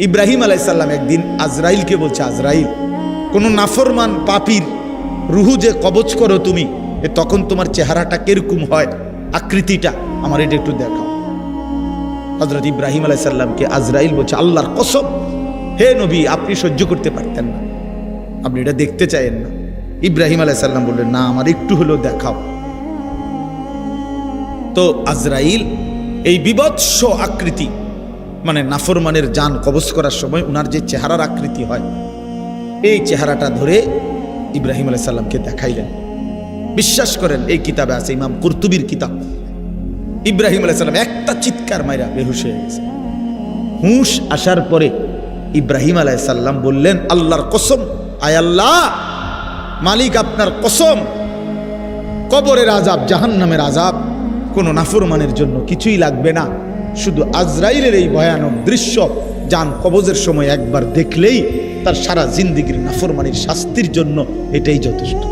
ইব্রাহিম আলাইহিস সালাম একদিন আজরাইলকে বলছে, আজরাইল, কোনো নাফরমান পাপীর রুহু যে কবজ করো তুমি, তখন তোমার চেহারাটা কিরকম হয়, আকৃতিটা আমার এটা একটু দেখাও। হযরত ইব্রাহিম আলাইহিস সালামকে আজরাইল বলছে, আল্লাহর কসম হে নবী, আপনি সহ্য করতে পারতেন না, আপনি এটা দেখতে চাইেন না। ইব্রাহিম আলাইহিস সালাম বললেন, না, আমার একটু হলেও দেখাও। তো আজরাইল এই বিভৎস আকৃতি, মানে নাফরমানের জান কবজ করার সময় উনার যে চেহারার আকৃতি হয়, এই চেহারাটা ধরে ইব্রাহিম আলাইহিস সালামকে দেখাইলেন। বিশ্বাস করেন, এই কিতাবে আছে, ইমাম কুরতুবীর কিতাব। ইব্রাহিম আলাইহিস সালাম একটা চিৎকার মাইরা বেহুশ হয়ে গেছে। হুঁশ আসার পরে ইব্রাহিম আলাইহিস সালাম বললেন, আল্লাহর কসম, আয় আল্লাহ, মালিক আপনার কসম, কবরের আযাব, জাহান্নামের আযাব কোনো নাফরমানের জন্য কিছুই লাগবে না, শুধু আজরাইলের এই ভয়ানক দৃশ্য জান কবজের সময় একবার দেখলেই তার সারা জিন্দেগীর নাফরমানির শাস্তির জন্য এটাই যথেষ্ট।